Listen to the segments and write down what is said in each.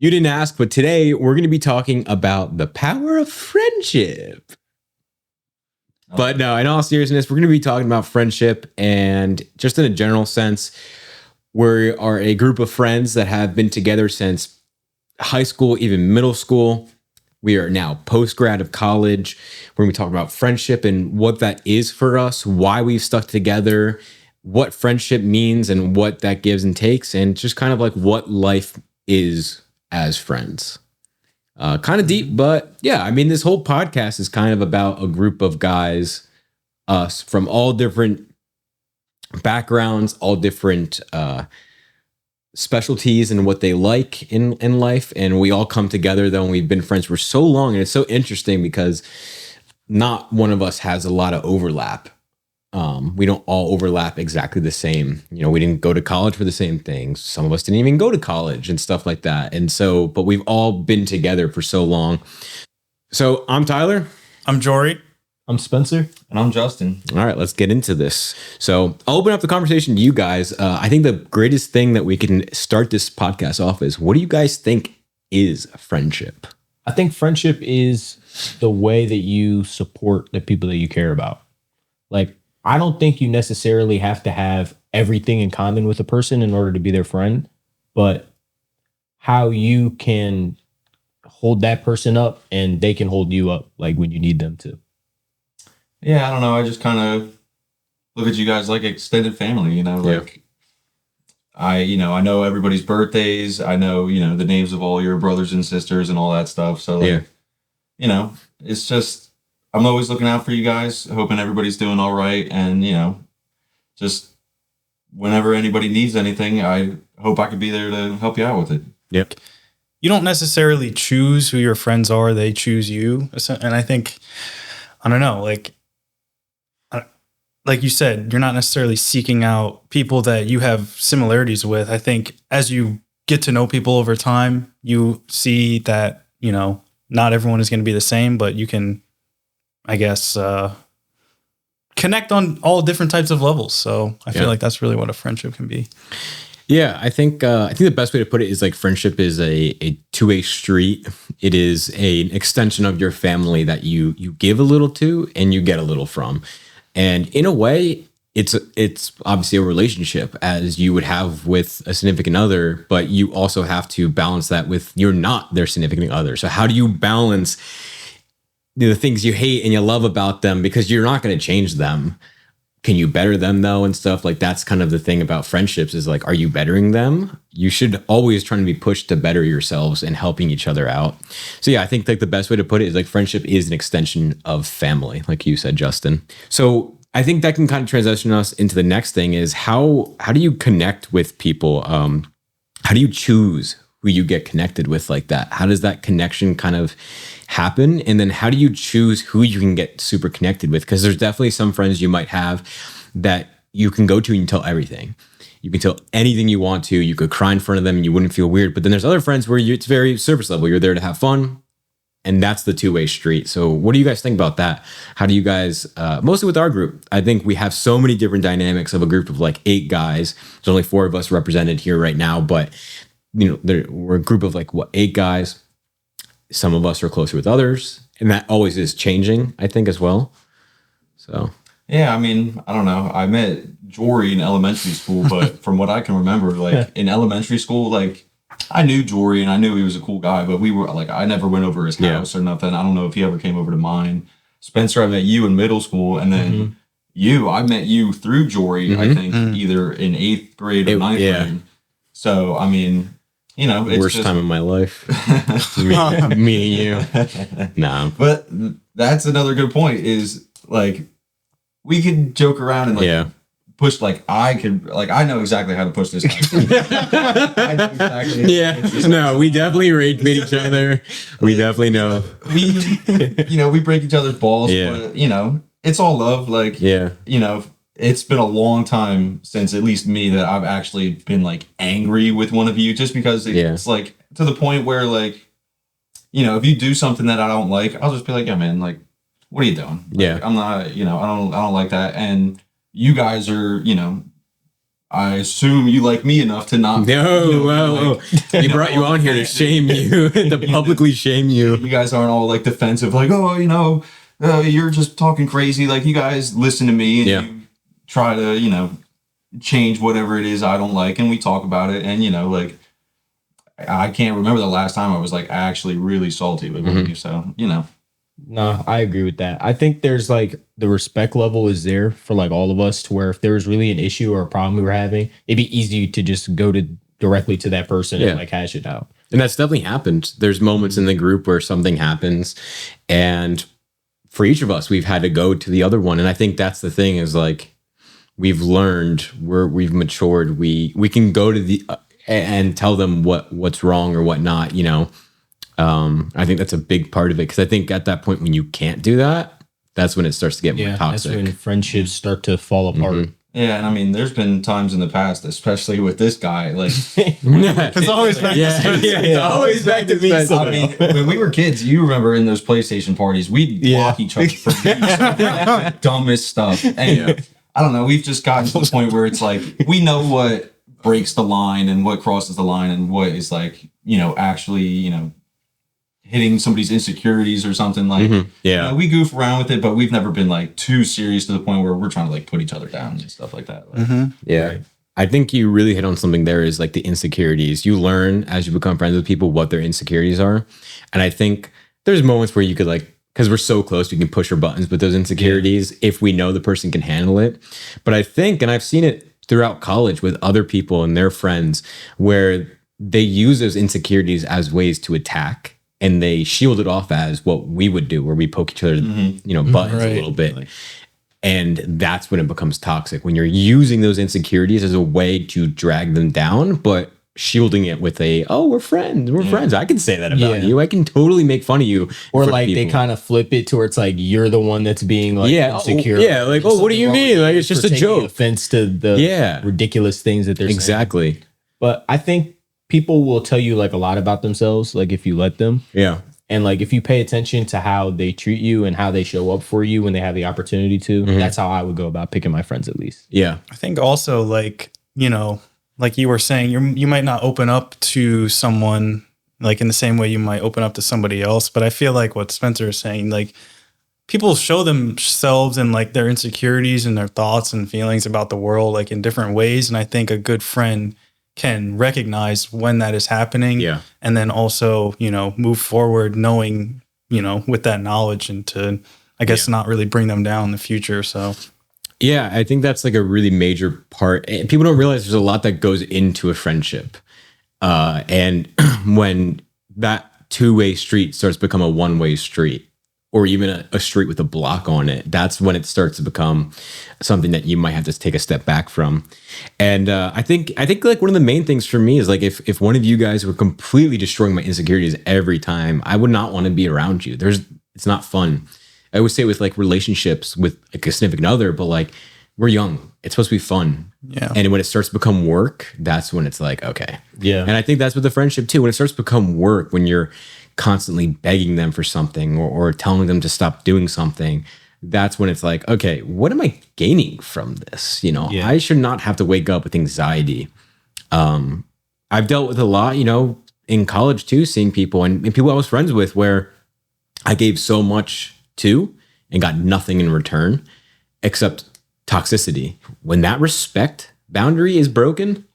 You didn't ask, but today we're going to be talking about the power of friendship. But no, in all seriousness, we're going to be talking about friendship, and just in a general sense, we are a group of friends that have been together since high school, even middle school. We are now post-grad of college. We're going to be talking about friendship and what that is for us, why we've stuck together, what friendship means and what that gives and takes, and just kind of like what life is as friends. Kind of deep, but yeah, I mean, this whole podcast is kind of about a group of guys, us from all different backgrounds, all different specialties and what they like in life. And we all come together though, and we've been friends for so long. And it's so interesting because not one of us has a lot of overlap. We don't all overlap exactly the same. You know, we didn't go to college for the same things. Some of us didn't even go to college and stuff like that. And so, but we've all been together for so long. So I'm Tyler. I'm Jory. I'm Spencer. And I'm Justin. All right, let's get into this. So I'll open up the conversation to you guys. I think the greatest thing that we can start this podcast off is, what do you guys think is friendship? I think friendship is the way that you support the people that you care about. Like, I don't think you necessarily have to have everything in common with a person in order to be their friend, but how you can hold that person up and they can hold you up, like when you need them to. Yeah, I don't know. I just kind of look at you guys like extended family, you know, like I know everybody's birthdays. I know, the names of all your brothers and sisters and all that stuff. So, it's just, I'm always looking out for you guys, hoping everybody's doing all right. And, just whenever anybody needs anything, I hope I could be there to help you out with it. Yep. You don't necessarily choose who your friends are. They choose you. And I think, I don't know, like you said, you're not necessarily seeking out people that you have similarities with. I think as you get to know people over time, you see that, not everyone is going to be the same, but you can, I guess, connect on all different types of levels. So I feel like that's really what a friendship can be. Yeah, I think the best way to put it is like friendship is a two-way street. It is an extension of your family that you give a little to and you get a little from. And in a way, it's obviously a relationship as you would have with a significant other, but you also have to balance that with you're not their significant other. So how do you balance the things you hate and you love about them, because you're not going to change them? Can you better them though and stuff? Like, that's kind of the thing about friendships is like, are you bettering them? You should always try to be pushed to better yourselves and helping each other out. So yeah, I think like the best way to put it is like friendship is an extension of family, like you said, Justin. So I think that can kind of transition us into the next thing is how do you connect with people? How do you choose who you get connected with like that? How does that connection kind of happen? And then how do you choose who you can get super connected with? Because there's definitely some friends you might have that you can go to and tell everything. You can tell anything you want to. You could cry in front of them and you wouldn't feel weird. But then there's other friends where it's very surface level. You're there to have fun. And that's the two-way street. So what do you guys think about that? How do you guys, mostly with our group, I think we have so many different dynamics of a group of like 8 guys. There's only 4 of us represented here right now, but we're a group of like 8 guys. Some of us are closer with others, and that always is changing, I think, as well. So yeah, I mean, I don't know. I met Jory in elementary school, but from what I can remember, like in elementary school, like I knew Jory and I knew he was a cool guy, but we were like, I never went over his house or nothing. I don't know if he ever came over to mine. Spencer, I met you in middle school, and then I met you through Jory, I think, either in 8th grade or 9th grade. So, I mean, it's worst time of my life, meeting you. No, but that's another good point. Is like we could joke around and push. Like I know exactly how to push this guy. I know exactly. No, we definitely rage bait each other. We definitely know. We break each other's balls. Yeah. But it's all love. Like it's been a long time since at least me that I've actually been like angry with one of you, just because it's like to the point where like, if you do something that I don't like, I'll just be like, yeah, man, like, what are you doing? Like, I'm not, I don't like that. And you guys are, I assume you like me enough to not. No, well, like, he brought you on here to shame you, to publicly shame you. You guys aren't all like defensive, like, oh, you're just talking crazy. Like, you guys listen to me and you try to, change whatever it is I don't like, and we talk about it. And like, I can't remember the last time I was like actually really salty with you. So No, I agree with that. I think there's like the respect level is there for like all of us to where if there was really an issue or a problem we were having, it'd be easy to just go to directly to that person and like hash it out. And that's definitely happened. There's moments in the group where something happens, and for each of us, we've had to go to the other one. And I think that's the thing is like, we've learned, we've matured. We can go to the and tell them what's wrong or whatnot, I think that's a big part of it, because I think at that point when you can't do that, that's when it starts to get more toxic. That's when friendships start to fall apart. Yeah, and I mean, there's been times in the past, especially with this guy, like It's always back it's always back to me. I mean, when we were kids, you remember in those PlayStation parties, we'd block each other for doing the dumbest stuff. And I don't know, we've just gotten to the point where it's like we know what breaks the line and what crosses the line and what is like, actually, hitting somebody's insecurities or something like. We goof around with it, but we've never been like too serious to the point where we're trying to like put each other down and stuff like that. Like, Right. I think you really hit on something there is like the insecurities. You learn as you become friends with people what their insecurities are. And I think there's moments where you could like, because we're so close, we can push our buttons with those insecurities if we know the person can handle it. But I think, and I've seen it throughout college with other people and their friends, where they use those insecurities as ways to attack. And they shield it off as what we would do, where we poke each other's, buttons a little bit. And that's when it becomes toxic, when you're using those insecurities as a way to drag them down, but shielding it with we're friends. We're friends. I can say that about you. I can totally make fun of you. Or like they kind of flip it to where it's like you're the one that's being like insecure. Like, what do you mean? Like, it's just a joke. Offense to the ridiculous things that they're saying. Exactly. But I think people will tell you like a lot about themselves, like if you let them. Yeah. And like if you pay attention to how they treat you and how they show up for you when they have the opportunity to, that's how I would go about picking my friends, at least. Yeah. I think also like, like you were saying, you might not open up to someone like in the same way you might open up to somebody else. But I feel like what Spencer is saying, like people show themselves and like their insecurities and their thoughts and feelings about the world, like in different ways. And I think a good friend can recognize when that is happening, and then also, move forward knowing, with that knowledge, and to, I guess, not really bring them down in the future. So, yeah, I think that's like a really major part. And people don't realize there's a lot that goes into a friendship. And when that two-way street starts to become a one-way street, or even a street with a block on it, that's when it starts to become something that you might have to take a step back from. And I think like one of the main things for me is like if one of you guys were completely destroying my insecurities every time, I would not want to be around you. It's not fun. I always say with like relationships with like a significant other, but like we're young, it's supposed to be fun. Yeah. And when it starts to become work, that's when it's like, okay. Yeah. And I think that's with the friendship too. When it starts to become work, when you're constantly begging them for something or telling them to stop doing something, that's when it's like, okay, what am I gaining from this? I should not have to wake up with anxiety. I've dealt with a lot, in college too, seeing people and people I was friends with where I gave so much to and got nothing in return except toxicity. When that respect boundary is broken,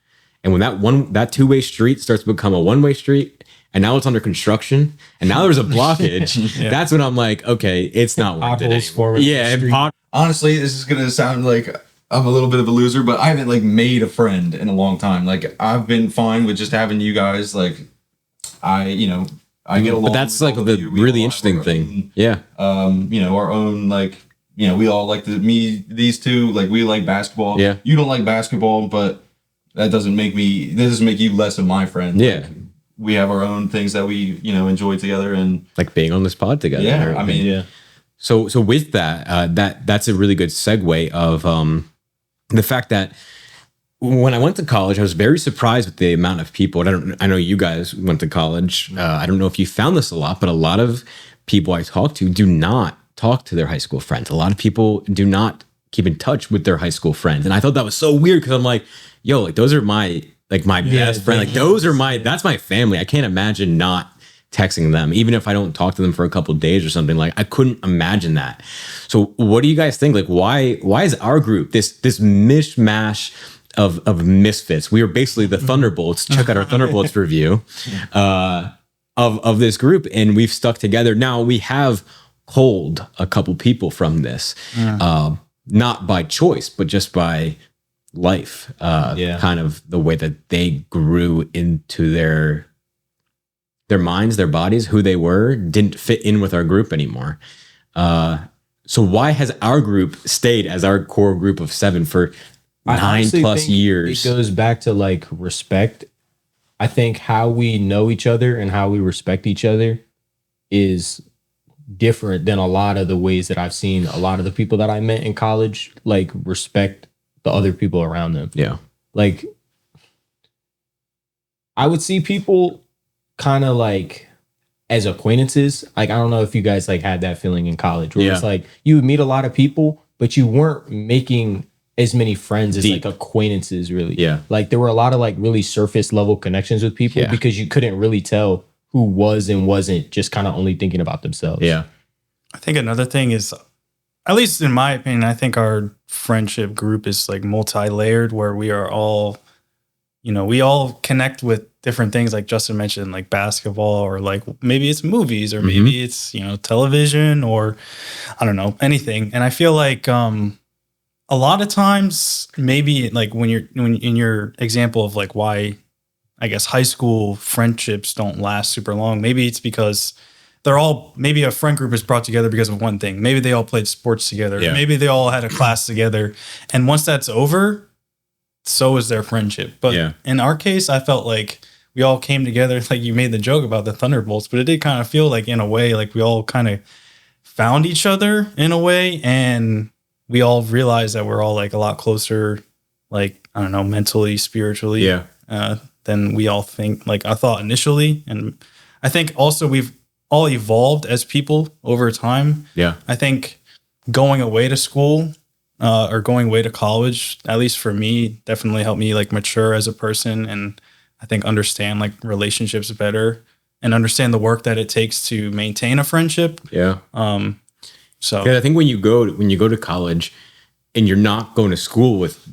and when that two-way street starts to become a one-way street, and now it's under construction, and now there's a blockage, that's when I'm like, okay, it's not worth it. Yeah. Honestly, this is gonna sound like I'm a little bit of a loser, but I haven't like made a friend in a long time. Like I've been fine with just having you guys. Like I get along. But that's like the really interesting thing. Our own like. We all like these two, like we like basketball. Yeah. You don't like basketball, but that doesn't make you less of my friend. Yeah. Like, we have our own things that we, enjoy together, and like being on this pod together. Yeah. I mean, So with that, that's a really good segue of the fact that when I went to college, I was very surprised with the amount of people. I know you guys went to college. I don't know if you found this a lot, but a lot of people I talk to do not talk to their high school friends. A lot of people do not keep in touch with their high school friends. And I thought that was so weird because I'm like, yo, like those are my best friend. Like those are that's my family. I can't imagine not texting them, even if I don't talk to them for a couple of days or something. Like I couldn't imagine that. So what do you guys think? Like why is our group this mishmash of misfits? We are basically the Thunderbolts. Check out our Thunderbolts review of this group, and we've stuck together. Now we have culled a couple people from this, not by choice, but just by life. Kind of the way that they grew into their minds, their bodies, who they were, didn't fit in with our group anymore. So why has our group stayed as our core group of 7 for 9+ years? It goes back to like respect. I think how we know each other and how we respect each other is different than a lot of the ways that I've seen a lot of the people that I met in college like respect the other people around them. Yeah. Like I would see people kind of like as acquaintances. Like I don't know if you guys like had that feeling in college where it's like you would meet a lot of people, but you weren't making as many friends as like acquaintances really. Yeah. Like there were a lot of like really surface level connections with people because you couldn't really tell who was and wasn't just kind of only thinking about themselves. Yeah. I think another thing is, at least in my opinion, I think our friendship group is like multi-layered where we are all, we all connect with different things like Justin mentioned, like basketball or like maybe it's movies or maybe it's, television or I don't know, anything. And I feel like a lot of times maybe like when in your example of like why I guess high school friendships don't last super long, maybe it's because maybe a friend group is brought together because of one thing. Maybe they all played sports together. Yeah. Maybe they all had a class together. And once that's over, so is their friendship. But in our case, I felt like we all came together. Like you made the joke about the Thunderbolts, but it did kind of feel like in a way, like we all kind of found each other in a way. And we all realized that we're all like a lot closer, like, I don't know, mentally, spiritually, than we all think. Like I thought initially. And I think also we've all evolved as people over time. Yeah. I think going away to school or going away to college, at least for me, definitely helped me like mature as a person and I think understand like relationships better and understand the work that it takes to maintain a friendship. Yeah. So I think when you go to college and you're not going to school with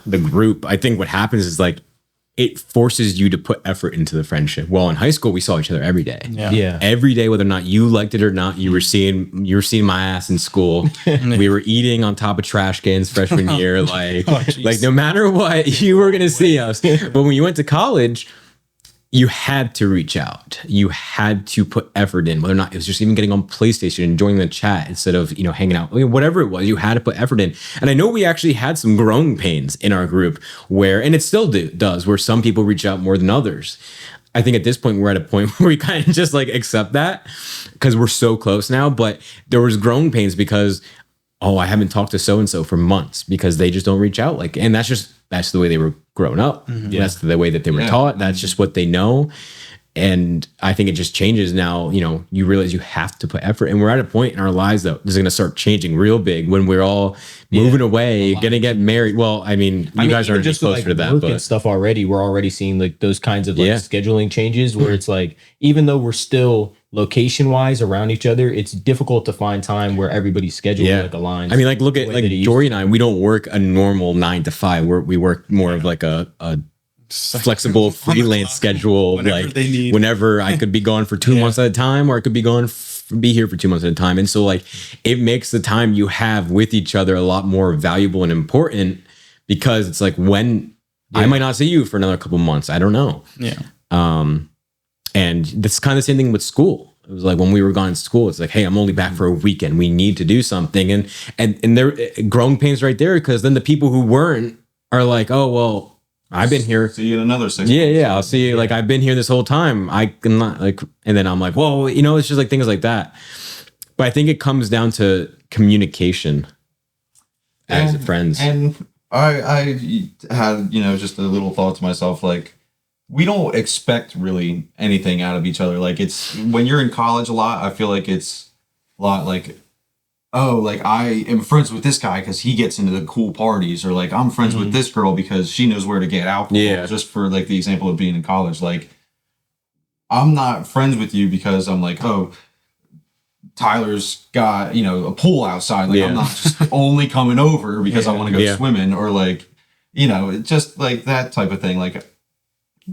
the group, I think what happens is like it forces you to put effort into the friendship. Well, in high school, we saw each other every day. Yeah. Every day, whether or not you liked it or not, you were seeing my ass in school. We were eating on top of trash cans freshman year. Like no matter what, you were gonna see us. But when you went to college, you had to reach out. You had to put effort in, whether or not it was just even getting on PlayStation and joining the chat instead of, hanging out. I mean, whatever it was, you had to put effort in. And I know we actually had some growing pains in our group where, and it still does, where some people reach out more than others. I think at this point, we're at a point where we kind of just like accept that because we're so close now. But there was growing pains because, I haven't talked to so-and-so for months because they just don't reach out. And that's the way they were grown up. Mm-hmm. Yeah. That's the way that they were taught. That's just what they know. And I think it just changes now. You realize you have to put effort. And we're at a point in our lives that this is going to start changing real big when we're all moving away, going to get married. Well, I mean, you guys are just closer to that. But stuff already, we're already seeing like those kinds of like scheduling changes where it's like, even though we're still location wise around each other, it's difficult to find time where everybody's schedule like aligns. I mean, like look at like Jory and I, we don't work a normal 9 to 5. We work more of like a flexible freelance schedule. Like whenever I could be gone for 2 months at a time, or I could be here for 2 months at a time. And so like it makes the time you have with each other a lot more valuable and important because it's like when I might not see you for another couple months. I don't know. Yeah. And that's kind of the same thing with school. It was like when we were gone to school, it's like, hey, I'm only back for a weekend. We need to do something. And there growing pains right there because then the people who weren't are like, oh, well, I've been here. See you in another 6 months. Yeah. I'll see you. Like, I've been here this whole time. I can not like, and then I'm like, whoa, it's just like things like that. But I think it comes down to communication as friends. And I had, just a little thought to myself, like, we don't expect really anything out of each other. Like it's when you're in college a lot, I feel like it's a lot like oh, like I am friends with this guy because he gets into the cool parties, or like I'm friends with this girl because she knows where to get alcohol. Yeah. Just for like the example of being in college, like I'm not friends with you because I'm like, oh, Tyler's got, you know, a pool outside. Like I'm not just only coming over because I want to go swimming, or like, you know, it's just like that type of thing. Like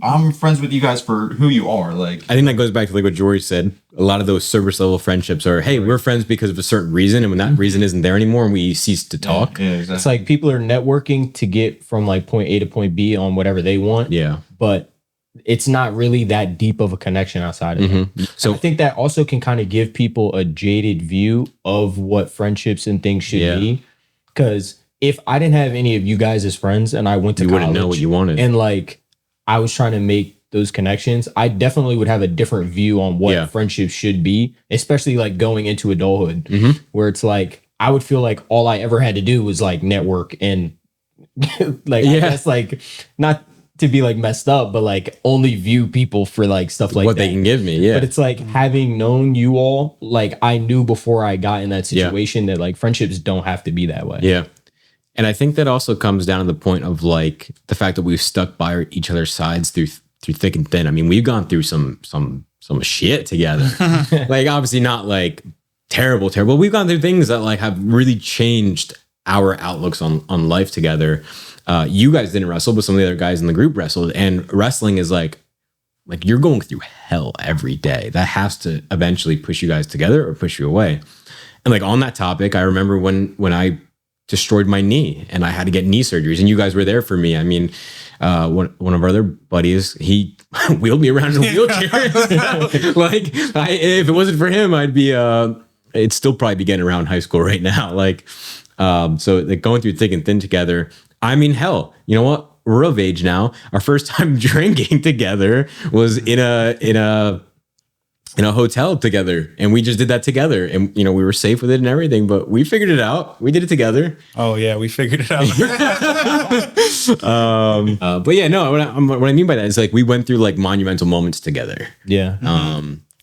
I'm friends with you guys for who you are. Like I think that goes back to like what George said. A lot of those surface level friendships are, hey, we're friends because of a certain reason, and when that reason isn't there anymore, and we cease to talk. Yeah, exactly. It's like people are networking to get from like point A to point B on whatever they want. Yeah. But it's not really that deep of a connection outside of it. So I think that also can kind of give people a jaded view of what friendships and things should be. Because if I didn't have any of you guys as friends and I went to you college wouldn't know what you wanted. and like I was trying to make those connections, I definitely would have a different view on what friendships should be, especially like going into adulthood, where it's like I would feel like all I ever had to do was like network and like I guess like not to be like messed up, but like only view people for like stuff like what that. they can give me. Yeah. But it's like having known you all, like I knew before I got in that situation that like friendships don't have to be that way. Yeah. And I think that also comes down to the point of like the fact that we've stuck by each other's sides through thick and thin. I mean, we've gone through some shit together. Like obviously not like terrible. We've gone through things that like have really changed our outlooks on life together. You guys didn't wrestle, but some of the other guys in the group wrestled, and wrestling is like you're going through hell every day. That has to eventually push you guys together or push you away. And like on that topic, I remember when I destroyed my knee and I had to get knee surgeries, and you guys were there for me. I mean, one of our other buddies, he wheeled me around in a wheelchair. If it wasn't for him, I'd be it'd still probably be getting around high school right now. So like going through thick and thin together. I mean, hell, you know what? We're of age now. Our first time drinking together was in a hotel together, and we just did that together, and you know we were safe with it and everything, but we figured it out. We did it together. Oh yeah, we figured it out. But yeah, no, what I mean by that is like we went through like monumental moments together. Yeah.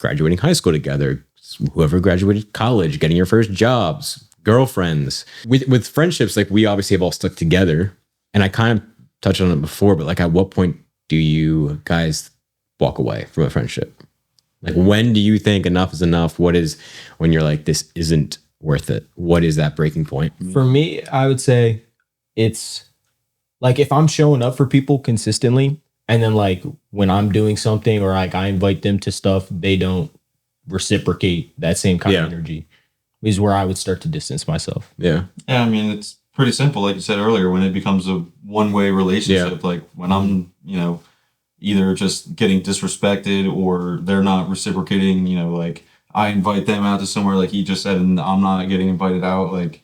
Graduating high school together, whoever graduated college, getting your first jobs, girlfriends. With friendships, like we obviously have all stuck together, and I kind of touched on it before, but like at what point do you guys walk away from a friendship? Like when do you think enough is enough? What is when you're like, this isn't worth it? What is that breaking point? For me, I would say it's like if I'm showing up for people consistently, and then like when I'm doing something or like I invite them to stuff, they don't reciprocate that same kind of energy, is where I would start to distance myself. Yeah. Yeah, I mean, it's pretty simple. Like you said earlier, when it becomes a one-way relationship, like when I'm, you know, either just getting disrespected or they're not reciprocating, you know, like I invite them out to somewhere like he just said, and I'm not getting invited out. Like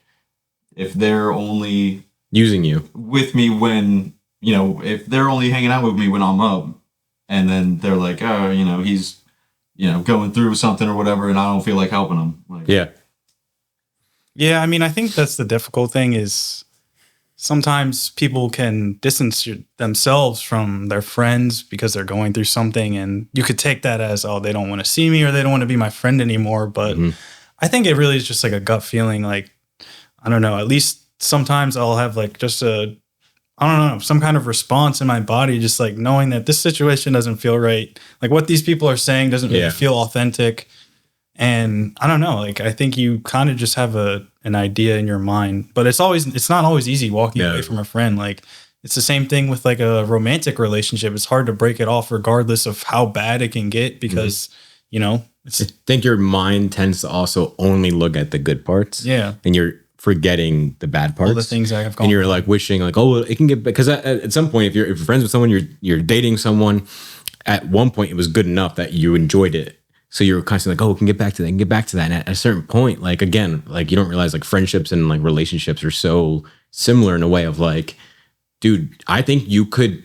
if they're only using you with me when, you know, if they're only hanging out with me when I'm up, and then they're like, oh, you know, he's, you know, going through something or whatever, and I don't feel like helping him. Like, Yeah, I mean, I think that's the difficult thing is sometimes people can distance themselves from their friends because they're going through something, and you could take that as, oh, they don't want to see me or they don't want to be my friend anymore. But I think it really is just like a gut feeling. Like, I don't know, at least sometimes I'll have like just some kind of response in my body, just like knowing that this situation doesn't feel right. Like what these people are saying doesn't really feel authentic. And I don't know, like I think you kind of just have an idea in your mind, but it's not always easy walking away from a friend. Like it's the same thing with like a romantic relationship. It's hard to break it off regardless of how bad it can get because, you know, I think your mind tends to also only look at the good parts. Yeah. And you're forgetting the bad parts. All the things I have gone. And you're like wishing like, oh, it can get, because at some point, if you're friends with someone, you're dating someone, at one point it was good enough that you enjoyed it. So you're constantly like, oh, we can get back to that and get back to that. And at a certain point, like, again, like you don't realize like friendships and like relationships are so similar in a way of like, dude, I think you could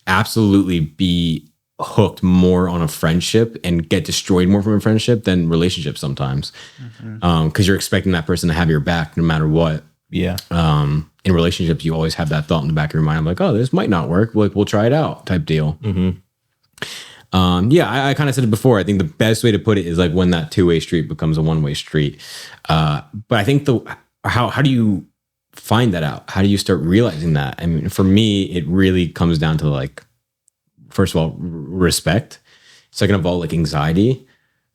absolutely be hooked more on a friendship and get destroyed more from a friendship than relationships sometimes. Because you're expecting that person to have your back no matter what. Yeah. In relationships, you always have that thought in the back of your mind. I'm like, oh, this might not work. Like, we'll try it out type deal. Yeah, I kind of said it before. I think the best way to put it is like when that two-way street becomes a one-way street. But I think how do you find that out? How do you start realizing that? I mean, for me, it really comes down to like, first of all, respect. Second of all, like anxiety.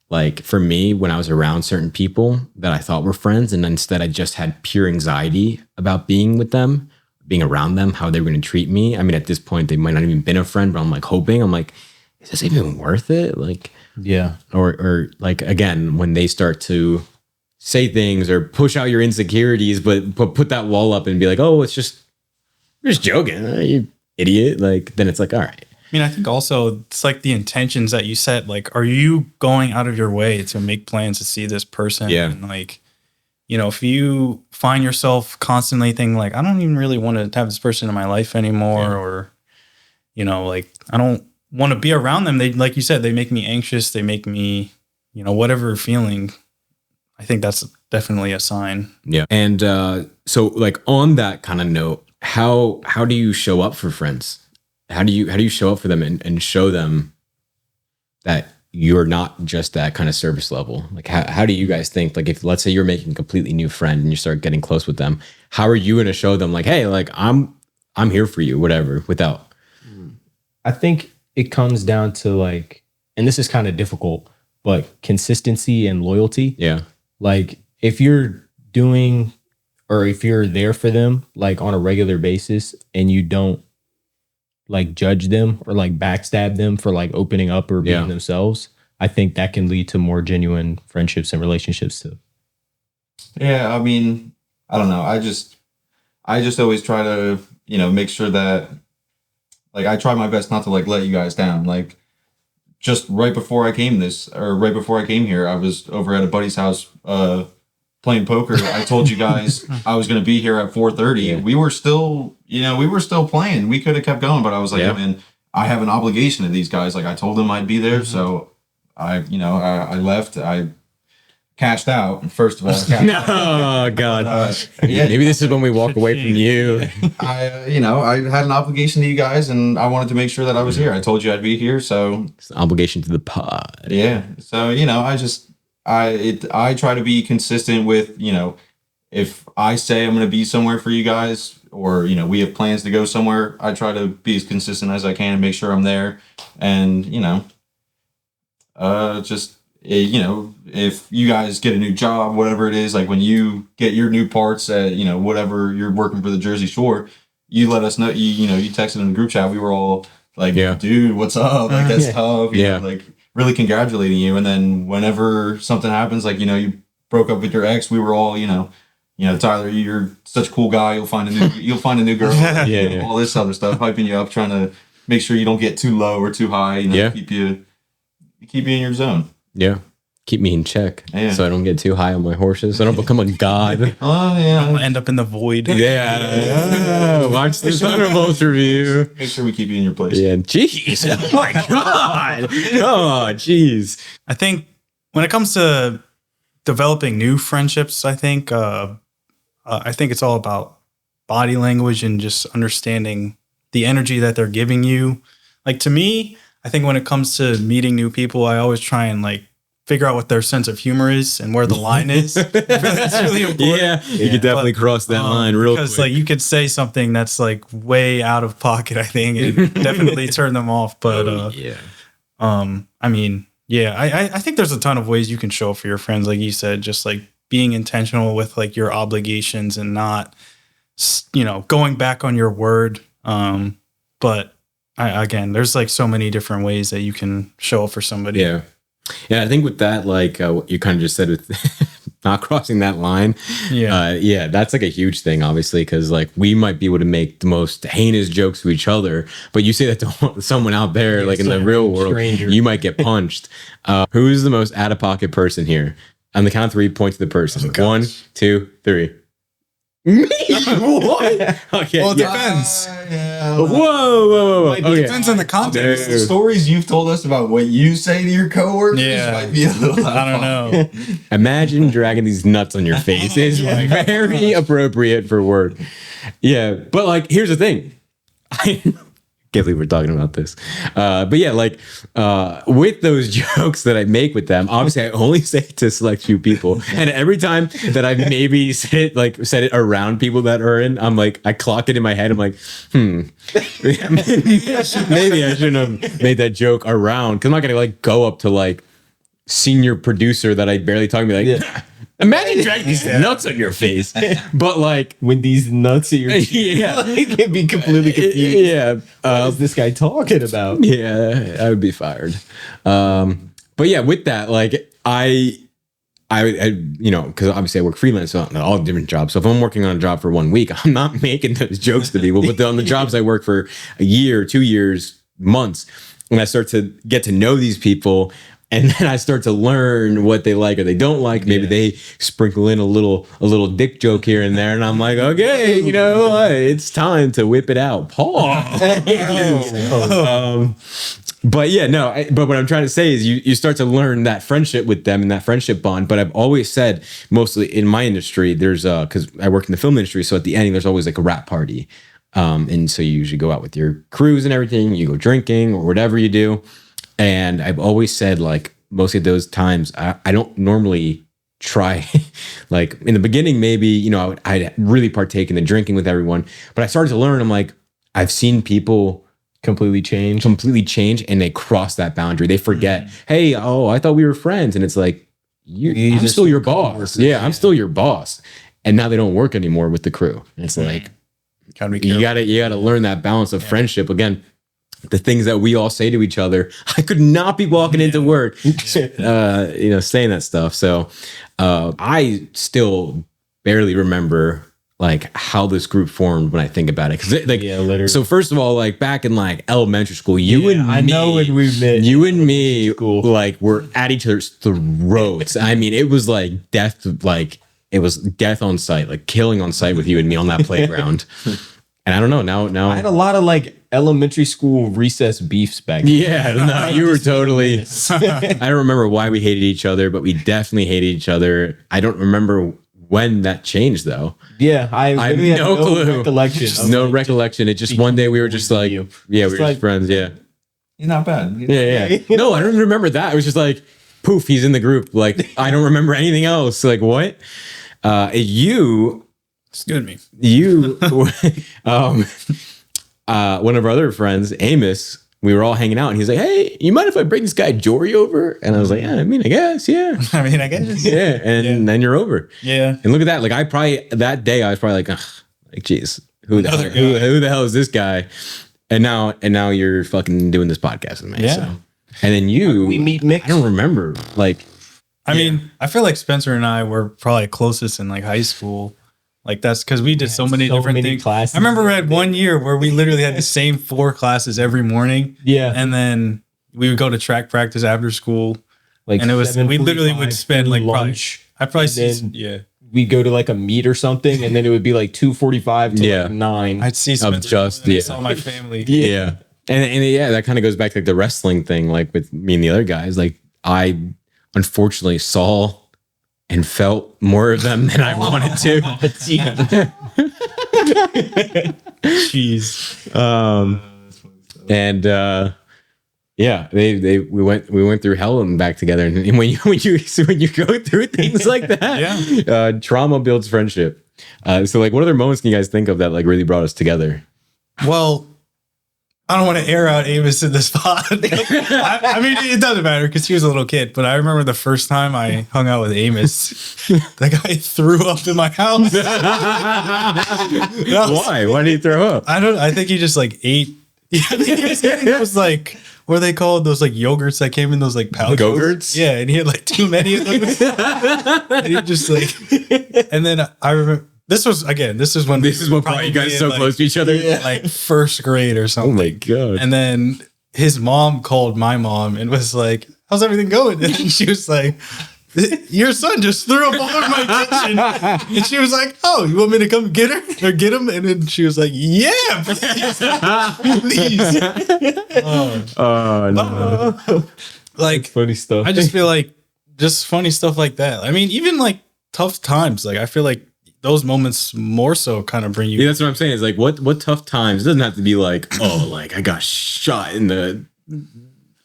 Like for me, when I was around certain people that I thought were friends, and instead I just had pure anxiety about being with them, being around them, how they were going to treat me. I mean, at this point, they might not even been a friend, but I'm like hoping. I'm like, is this even worth it? Like, Yeah. or like again, when they start to say things or push out your insecurities, but put that wall up and be like, oh, we're just joking, you idiot. Like then it's like, all right. I mean, I think also it's like the intentions that you set. Like, are you going out of your way to make plans to see this person? Yeah. And like, you know, if you find yourself constantly thinking like, I don't even really want to have this person in my life anymore, or, you know, like I don't want to be around them. They, like you said, they make me anxious. They make me, you know, whatever feeling. I think that's definitely a sign. Yeah. And so like on that kind of note, how do you show up for friends? How do you show up for them and show them that you're not just that kind of service level? Like how do you guys think, like if let's say you're making a completely new friend and you start getting close with them, how are you going to show them like, hey, like I'm here for you, whatever, without? I think it comes down to like, and this is kind of difficult, but consistency and loyalty. Yeah. Like if you're doing, or if you're there for them, like on a regular basis and you don't like judge them or like backstab them for like opening up or being themselves, I think that can lead to more genuine friendships and relationships too. Yeah, I mean, I don't know. I just always try to, you know, make sure that like I try my best not to like let you guys down. Like just right before I came here, I was over at a buddy's house playing poker. I told you guys I was going to be here at 4:30. Yeah. We were still playing. We could have kept going, but I was like, man, I have an obligation to these guys. Like I told them I'd be there. So I left. I cashed out. First of all, Oh God. Maybe this is when we walk away from you. I had an obligation to you guys and I wanted to make sure that I was here. I told you I'd be here. So It's an obligation to the pod. yeah. So, I try to be consistent with, if I say I'm going to be somewhere for you guys or, we have plans to go somewhere, I try to be as consistent as I can and make sure I'm there. And, if you guys get a new job, whatever it is, like when you get your new parts at, whatever you're working for the Jersey Shore, you let us know, you texted in the group chat. We were all like, dude, what's up? Like, that's tough. You know, like really congratulating you. And then whenever something happens, like, you broke up with your ex, we were all, Tyler, you're such a cool guy. You'll find a new girl. All this other stuff, hyping you up, trying to make sure you don't get too low or too high. Keep you in your zone. Yeah. Keep me in check so I don't get too high on my horses. So I don't become a god. Oh, yeah. I'll end up in the void. Watch the Thunderbolts review. Make sure we keep you in your place. Yeah. Jeez. Oh, my God. Oh, jeez. I think when it comes to developing new friendships, I think it's all about body language and just understanding the energy that they're giving you. Like to me, I think when it comes to meeting new people, I always try and like figure out what their sense of humor is and where the line is. That's really important. Yeah, you could definitely cross that line real quick. Because like you could say something that's like way out of pocket, I think, and definitely turn them off. But I mean, I think there's a ton of ways you can show up for your friends, like you said, just like being intentional with like your obligations and not, going back on your word. But again, there's like so many different ways that you can show up for somebody. Yeah. Yeah, I think with that, like what you kind of just said with not crossing that line, that's like a huge thing, obviously, because like we might be able to make the most heinous jokes to each other, but you say that to someone out there, like in the real world, you might get punched. Who's the most out of pocket person here? On the count of 3, point to the person. 1, 2, 3. Me? What? Okay. Well, it depends. Whoa. It depends on the context. The stories you've told us about what you say to your coworkers might be a little I don't know. Imagine dragging these nuts on your face. It's very appropriate for work. Yeah. But like, here's the thing. Can't believe we're talking about this. But yeah, like with those jokes that I make with them, obviously I only say it to select few people. And every time that I maybe said it around people that are in, I'm like, I clock it in my head. I'm like, maybe I shouldn't have made that joke around. Cause I'm not gonna like go up to like senior producer that I barely talk to me like, imagine dragging these nuts on your face. But like when these nuts are your yeah, it can be completely confused. Yeah. What is this guy talking about? Yeah, I would be fired. But yeah, with that, like I you know, because obviously I work freelance on all different jobs. So if I'm working on a job for 1 week, I'm not making those jokes to people. But on the jobs I work for a year, 2 years, months, and I start to get to know these people, and then I start to learn what they like or they don't like. Maybe they sprinkle in a little dick joke here and there, and I'm like, okay, you know what? It's time to whip it out, Paul. But yeah, no. But what I'm trying to say is, you start to learn that friendship with them and that friendship bond. But I've always said, mostly in my industry, there's because I work in the film industry, so at the ending there's always like a wrap party, and so you usually go out with your crews and everything. You go drinking or whatever you do. And I've always said, like, mostly at those times, I don't normally try, like, in the beginning, maybe, you know, I'd really partake in the drinking with everyone. But I started to learn, I'm like, I've seen people completely change, and they cross that boundary. They forget, hey, I thought we were friends. And it's like, I'm still your boss. Yeah, I'm still your boss. And now they don't work anymore with the crew. And it's like, you gotta learn that balance of friendship. Again, the things that we all say to each other, I could not be walking into work, you know, saying that stuff. So I still barely remember like how this group formed when I think about it. Cause like, literally. So first of all, like back in like elementary school, I know when we met, you and me, like were at each other's throats. I mean, it was like death, it was death on sight, like killing on sight with you and me on that playground. And I don't know, now I had a lot of like elementary school recess beefs back then. Yeah, no, you were totally. I don't remember why we hated each other, but we definitely hated each other. I don't remember when that changed though. Yeah, I have no clue. Recollection. No recollection. It just one day we were just like, we were just friends. Yeah, you're not bad. Yeah. No, I don't even remember that. It was just like, poof, he's in the group. Like, I don't remember anything else. Like, what? Excuse me. One of our other friends, Amos, we were all hanging out and he's like, hey, you mind if I bring this guy Jory over? And I was like, yeah, I mean, I guess, yeah. Yeah. And then you're over. Yeah. And look at that. Like that day I was probably like, geez, who the hell is this guy? And now you're fucking doing this podcast with me. Yeah. So. And then we meet Mick. I don't remember. Like, I mean, I feel like Spencer and I were probably closest in like high school. Like that's because we did so many different things. Classes. I remember we had 1 year where we literally had the same 4 classes every morning. Yeah. And then we would go to track practice after school. Like, and it was, we literally would spend like lunch. We'd go to like a meet or something. And then it would be like 2:45 to like 9. I'd see Spencer. I saw my family. Yeah. And yeah, that kind of goes back to like the wrestling thing, like with me and the other guys. Like I unfortunately saw and felt more of them than I wanted to. Jeez. Yeah, we went through hell and back together. And when you go through things like that, trauma builds friendship. So like, what other moments can you guys think of that like really brought us together? Well, I don't want to air out Amos in this spot. I mean, it doesn't matter because he was a little kid. But I remember the first time I hung out with Amos, that guy threw up in my house. Why? Why did he throw up? I think he just like ate. I think he was eating those like, what are they called? Those like yogurts that came in those like pouches. Go-gurts? Yeah, and he had like too many of those. And he just like, and then I remember. This is when probably you guys so close to each other, like first grade or something. Oh my god! And then his mom called my mom and was like, "How's everything going?" And she was like, "Your son just threw up all over my kitchen." And she was like, "Oh, you want me to come get her or get him?" And then she was like, "Yeah, please." Oh no! Like that's funny stuff. I just feel like just funny stuff like that. I mean, even like tough times. Like I feel like those moments more so kind of bring you. Yeah, that's what I'm saying. Is like what tough times. It doesn't have to be like, oh, like I got shot in the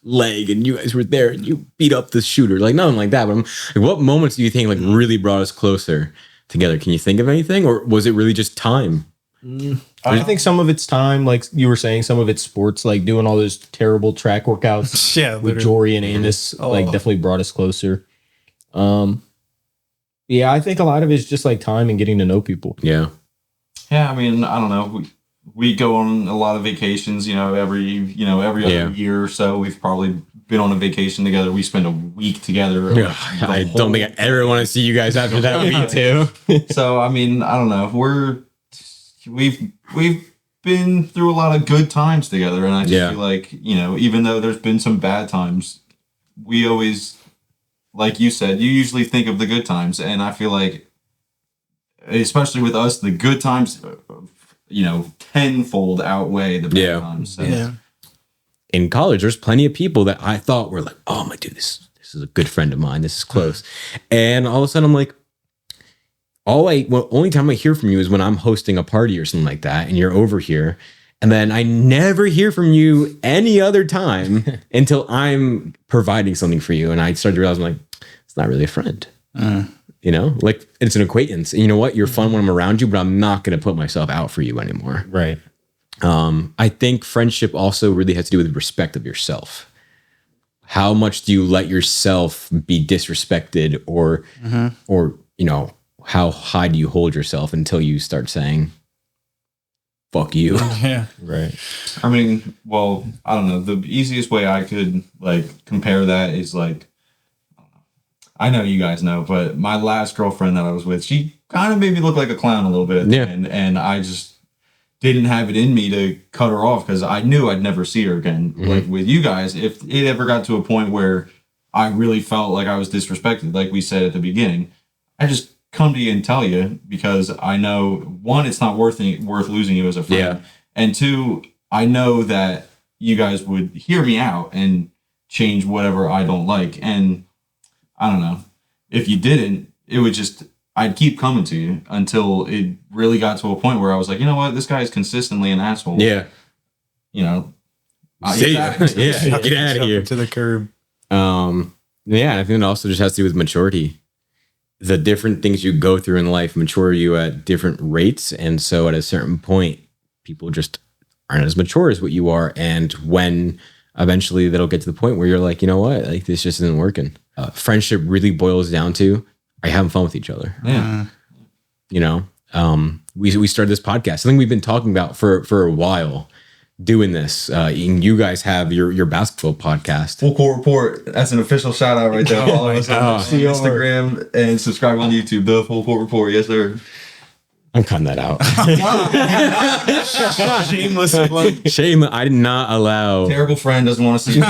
leg and you guys were there and you beat up the shooter. Like nothing like that. But like, what moments do you think like really brought us closer together? Can you think of anything, or was it really just time? I think some of it's time, like you were saying, some of it's sports, like doing all those terrible track workouts Yeah, with literally. Jory and Amos, like definitely brought us closer. Yeah, I think a lot of it's just like time and getting to know people. Yeah. Yeah, I mean, I don't know. We go on a lot of vacations, every other year or so. We've probably been on a vacation together. We spend a week together. Yeah, I don't think I ever want to see you guys after that. Me too. So, I mean, I don't know. We've been through a lot of good times together, and I just feel like, even though there's been some bad times, we always, like you said, you usually think of the good times, and I feel like, especially with us, the good times, tenfold outweigh the bad times. So. Yeah. In college, there's plenty of people that I thought were like, oh my dude, this is a good friend of mine. This is close. And all of a sudden I'm like, only time I hear from you is when I'm hosting a party or something like that, and you're over here. And then I never hear from you any other time until I'm providing something for you. And I started to realize, I'm like, it's not really a friend. Like it's an acquaintance. And you know what? You're fun when I'm around you, but I'm not going to put myself out for you anymore. Right. I think friendship also really has to do with respect of yourself. How much do you let yourself be disrespected, or how high do you hold yourself until you start saying, fuck you? Yeah. Right. I mean, well, I don't know. The easiest way I could compare that is I know you guys know, but my last girlfriend that I was with, she kind of made me look like a clown a little bit at the end, and I just didn't have it in me to cut her off because I knew I'd never see her again. Like with you guys, if it ever got to a point where I really felt like I was disrespected, like we said at the beginning, I just come to you and tell you, because I know, one, it's not worth losing you as a friend, and two, I know that you guys would hear me out and change whatever I don't like. And I don't know, if you didn't, it would just, I'd keep coming to you until it really got to a point where I was like, you know what, this guy is consistently an asshole. Yeah. See ya. Yeah. Get out of here. To the curb. Yeah. I think it also just has to do with maturity. The different things you go through in life mature you at different rates. And so at a certain point, people just aren't as mature as what you are. And when eventually that'll get to the point where you're like, you know what, like this just isn't working. Friendship really boils down to, are you having fun with each other? Yeah. We started this podcast, something we've been talking about for a while, doing this. And you guys have your basketball podcast. Full Court Report. That's an official shout out right there. Follow us on Instagram and subscribe on YouTube. The Full Court Report. Yes, sir. I'm cutting that out. Shameless plug. Shame. I did not allow. Terrible friend doesn't want to see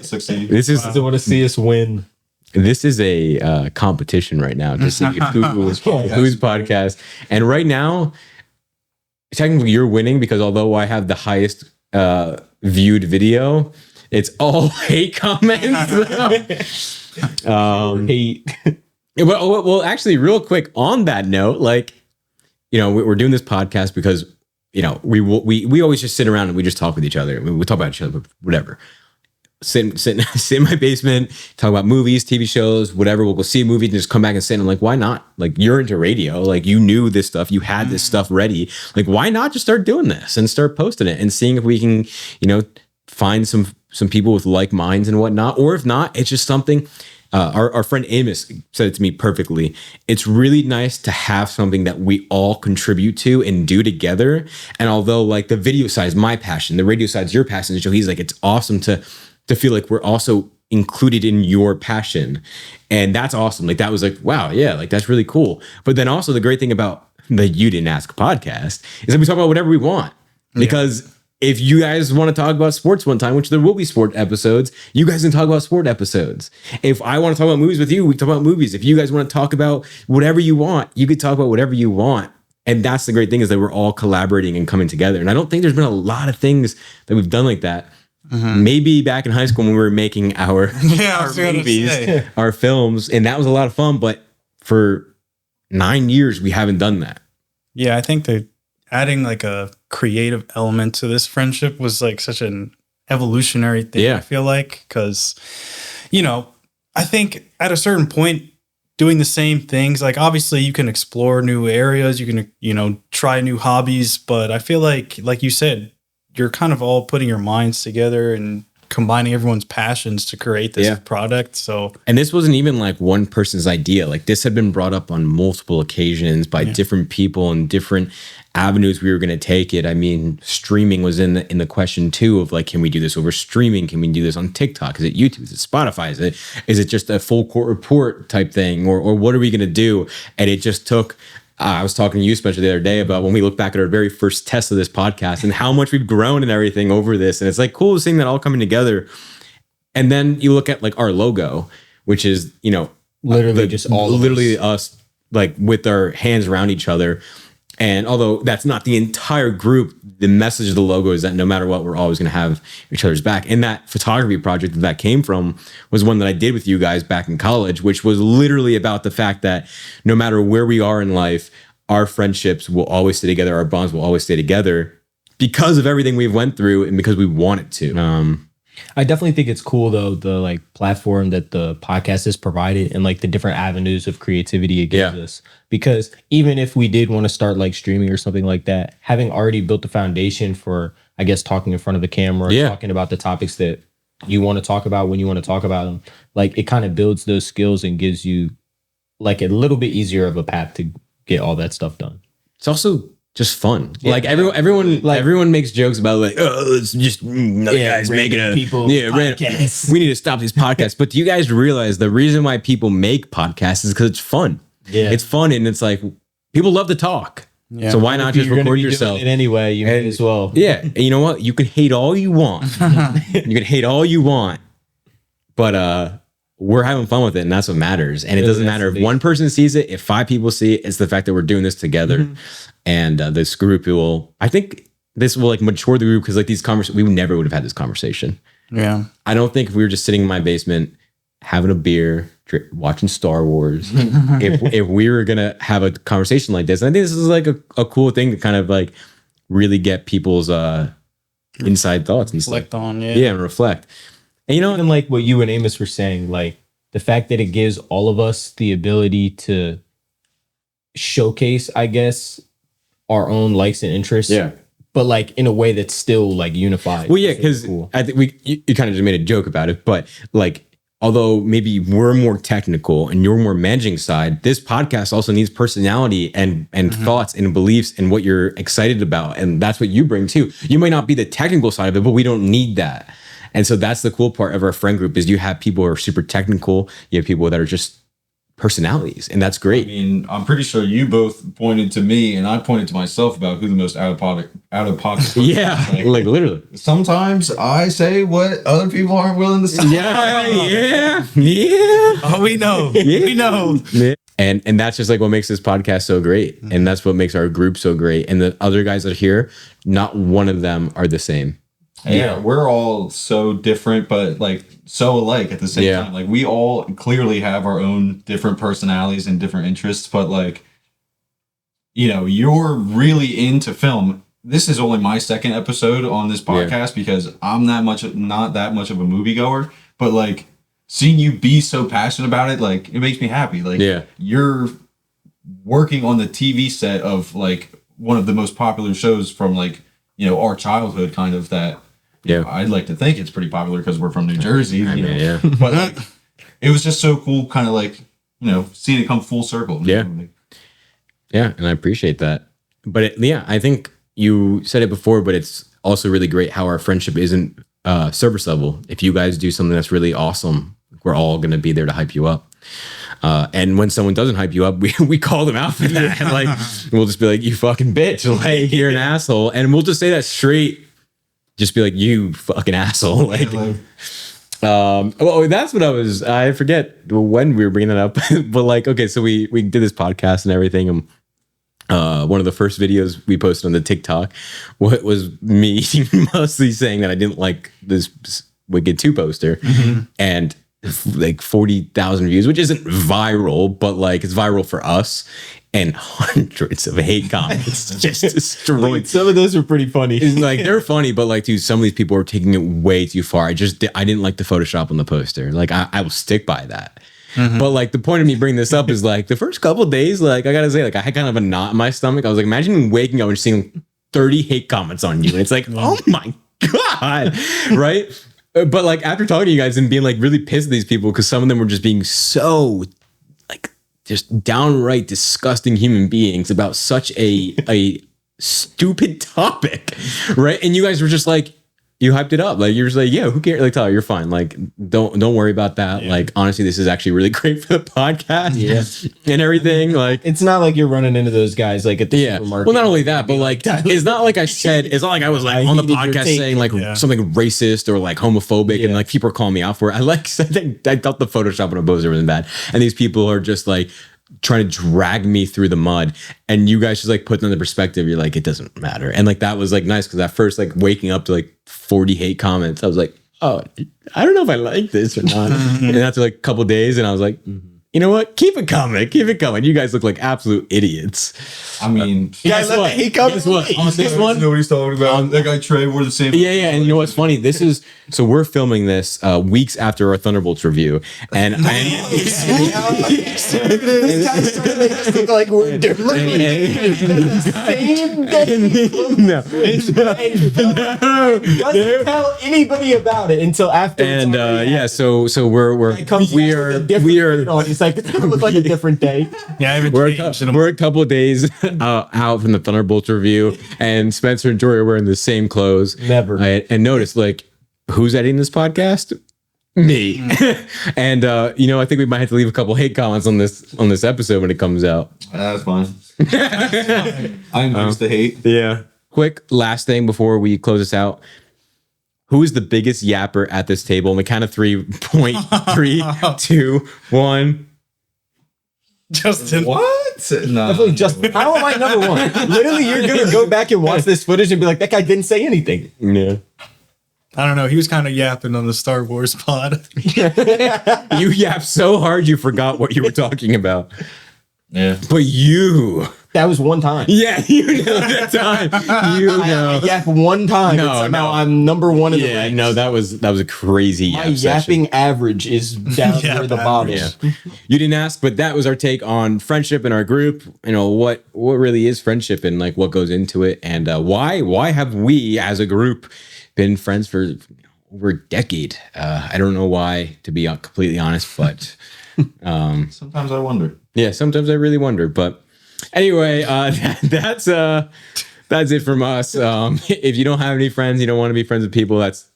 succeed. This is Doesn't want to see us win. This is a competition right now to see who's podcast. And right now, technically you're winning, because although I have the highest viewed video, it's all hate comments. Hate. Well, actually, real quick on that note, we're doing this podcast because, we always just sit around and we just talk with each other. We talk about each other, whatever. Sit in my basement, talk about movies, TV shows, whatever. We'll go see a movie and just come back and sit. And I'm like, why not? Like, you're into radio. Like, you knew this stuff. You had this stuff ready. Like, why not just start doing this and start posting it and seeing if we can, find some people with like minds and whatnot. Or if not, it's just something. Our friend Amos said it to me perfectly. It's really nice to have something that we all contribute to and do together. And although the video side is my passion, the radio side is your passion, so he's like, it's awesome to feel like we're also included in your passion. And that's awesome. That was wow, yeah, that's really cool. But then also the great thing about the You Didn't Ask podcast is that we talk about whatever we want. Because if you guys want to talk about sports one time, which there will be sport episodes, you guys can talk about sport episodes. If I want to talk about movies with you, we can talk about movies. If you guys want to talk about whatever you want, you could talk about whatever you want. And that's the great thing, is that we're all collaborating and coming together. And I don't think there's been a lot of things that we've done like that. Maybe back in high school when we were making our movies, our films, and that was a lot of fun. But for 9 years we haven't done that. Yeah, I think that adding like a creative element to this friendship was like such an evolutionary thing. Yeah. I feel like, because, I think at a certain point, doing the same things, like obviously you can explore new areas, you can, try new hobbies, but I feel like you said, you're kind of all putting your minds together and combining everyone's passions to create this product. So, and this wasn't even like one person's idea. Like this had been brought up on multiple occasions by different people and different avenues we were going to take it. I mean, streaming was in the question too, of like, can we do this over streaming? Can we do this on TikTok? Is it YouTube? Is it Spotify? Is it just a full court report type thing? Or what are we going to do? And it just took, I was talking to you, Spencer, the other day about when we look back at our very first test of this podcast and how much we've grown and everything over this. And it's like cool seeing that all coming together. And then you look at like our logo, which is, literally just literally us like with our hands around each other. And although that's not the entire group, the message of the logo is that no matter what, we're always going to have each other's back. And that photography project that came from was one that I did with you guys back in college, which was literally about the fact that no matter where we are in life, our friendships will always stay together. Our bonds will always stay together because of everything we've went through and because we want it to. I definitely think it's cool though, the like platform that the podcast has provided and like the different avenues of creativity it gives us. Because even if we did want to start like streaming or something like that, having already built the foundation for, I guess, talking in front of the camera, talking about the topics that you want to talk about when you want to talk about them, like it kind of builds those skills and gives you like a little bit easier of a path to get all that stuff done. It's also just fun. Like everyone makes jokes about like, oh, it's just another guy's making a podcast. We need to stop these podcasts. But do you guys realize the reason why people make podcasts is because it's fun? Yeah, it's fun, and it's like people love to talk. Yeah. So why not just record yourself? Anyway, you may as well. Yeah, and you know what? You can hate all you want. You can hate all you want, but we're having fun with it, and that's what matters. And it doesn't matter if one person sees it, if 5 people see it. It's the fact that we're doing this together, and this group will. I think this will like mature the group because like these conversations, we never would have had this conversation. Yeah, I don't think if we were just sitting in my basement having a beer, watching Star Wars, if we were gonna have a conversation like this, and I think this is like a cool thing to kind of like really get people's inside thoughts and reflect stuff. on, and reflect. And even like what you and Amos were saying, like the fact that it gives all of us the ability to showcase, I guess, our own likes and interests. Yeah. But like in a way that's still like unified. Well, yeah, because I think you kind of just made a joke about it, but like, although maybe we're more technical and you're more managing side, this podcast also needs personality and thoughts and beliefs and what you're excited about. And that's what you bring too. You might not be the technical side of it, but we don't need that. And so that's the cool part of our friend group is you have people who are super technical. You have people that are just personalities, and that's great. I mean, I'm pretty sure you both pointed to me and I pointed to myself about who the most out of pocket. Yeah, like literally. Sometimes I say what other people aren't willing to say. Yeah. Oh, we know. We know. Yeah. And that's just like what makes this podcast so great. And that's what makes our group so great. And the other guys that are here, not one of them are the same. Yeah, we're all so different, but like so alike at the same time. Like we all clearly have our own different personalities and different interests, but like, you're really into film. This is only my second episode on this podcast because I'm not that much of a moviegoer, but like seeing you be so passionate about it, like it makes me happy. Like you're working on the TV set of like one of the most popular shows from like, our childhood kind of that. Yeah, I'd like to think it's pretty popular because we're from New Jersey. But like, it was just so cool, kind of like seeing it come full circle. Yeah, and I appreciate that. But I think you said it before, but it's also really great how our friendship isn't surface level. If you guys do something that's really awesome, we're all going to be there to hype you up. And when someone doesn't hype you up, we call them out for that. Like we'll just be like, "You fucking bitch!" Like you're an asshole, and we'll just say that straight. Just be like, "You fucking asshole!" Like, well, that's what I forget when we were bringing that up, but like, okay, so we did this podcast and everything, and one of the first videos we posted on the TikTok, what was me mostly saying that I didn't like this Wicked 2 poster, and like 40,000 views, which isn't viral, but like it's viral for us. And hundreds of hate comments just destroyed. Some of those are pretty funny. It's like they're funny, but like, dude, some of these people are taking it way too far. I didn't like the Photoshop on the poster. Like, I will stick by that. But like, the point of me bringing this up is like the first couple of days, like I gotta say, like I had kind of a knot in my stomach. I was like, imagine waking up and seeing 30 hate comments on you, and it's like, oh my god, right? But like after talking to you guys and being like really pissed at these people because some of them were just being so like just downright disgusting human beings about such a stupid topic, right? And you guys were just like, you hyped it up, like you're just like, yeah, who cares? Like, Tyler, you're fine. Like, don't worry about that. Yeah. Like, honestly, this is actually really great for the podcast, and everything. Like, it's not like you're running into those guys like at the supermarket. Well, not only that, but like, it's not like I said. It's not like I was like on the podcast saying like something racist or like homophobic, and like people are calling me out for it. I thought the Photoshop on a poster wasn't bad, and these people are just like trying to drag me through the mud, and you guys just like put them in the perspective. You're like, it doesn't matter, and like that was like nice because at first, like waking up to like 40 hate comments, I was like, oh, I don't know if I like this or not. And after like a couple days, and I was like, you know what? Keep it coming. You guys look like absolute idiots. I mean, guess what? Guess what? On this one, nobody's talking about that guy Trey. We're the same. Yeah. And you know what's funny? This is so we're filming this weeks after our Thunderbolts review, and this guy's trying to make us look like we're literally the same day. Doesn't tell anybody about it until after. And so we are. It's like it's gonna look like a different day. Yeah, we're a couple of days out from the Thunderbolts review, and Spencer and Jory are wearing the same clothes. Never. And notice, like, who's editing this podcast? Me. And I think we might have to leave a couple hate comments on this episode when it comes out. That's fine. I'm used to hate. Yeah. Quick last thing before we close this out. Who is the biggest yapper at this table? On the count of 3, 3, 2, 1. Justin. What? No. Definitely Justin. How am I number one? Literally, you're gonna go back and watch this footage and be like, that guy didn't say anything. Yeah. I don't know. He was kind of yapping on the Star Wars pod. You yapped so hard you forgot what you were talking about. Yeah. But you. That was one time. Yeah, you know that time. You know. I yapped one time. No, I'm number one in the ranks. No, that was a crazy My yap session. yapping average is down near the bottom. Yeah. You didn't ask, but that was our take on friendship in our group. You know, what really is friendship and like what goes into it, and why have we as a group been friends for over a decade? I don't know why, to be completely honest, but sometimes I wonder. Yeah, sometimes I really wonder, but anyway, that's it from us. If you don't have any friends, you don't want to be friends with people, that's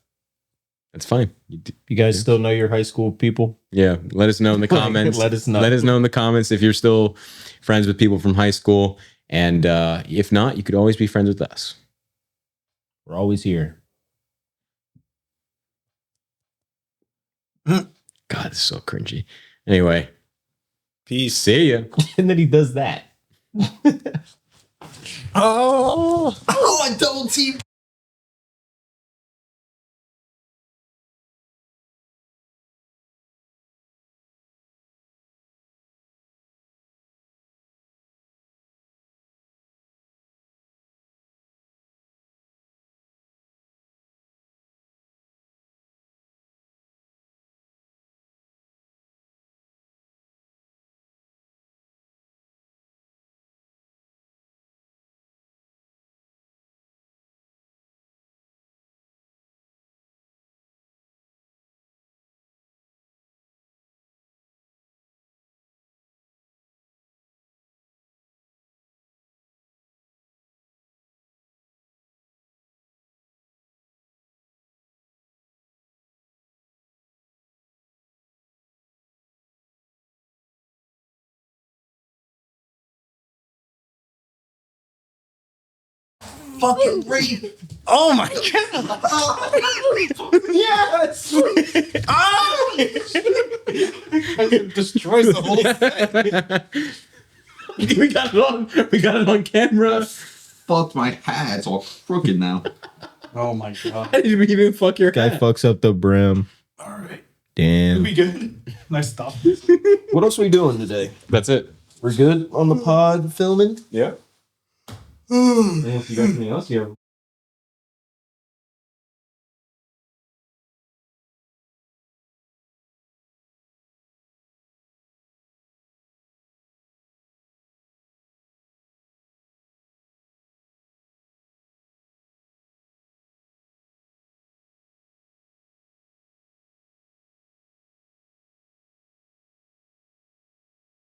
fine. You guys still know your high school people? Yeah, let us know in the comments. Let us know. Let us know in the comments if you're still friends with people from high school, and if not, you could always be friends with us. We're always here. God, this is so cringy. Anyway. Peace. See ya. And then he does that. I double team. Fucking rape. Oh my god. Yes! Destroys the whole thing. we got it on camera. Fuck my hat. It's all crooked now. Oh my god. How did you even fuck your Guy hat? fucks up the brim. All right. Damn. We good? Nice stop. What else are we doing today? That's it. We're good on the pod filming? Yeah. If you got anything else, you have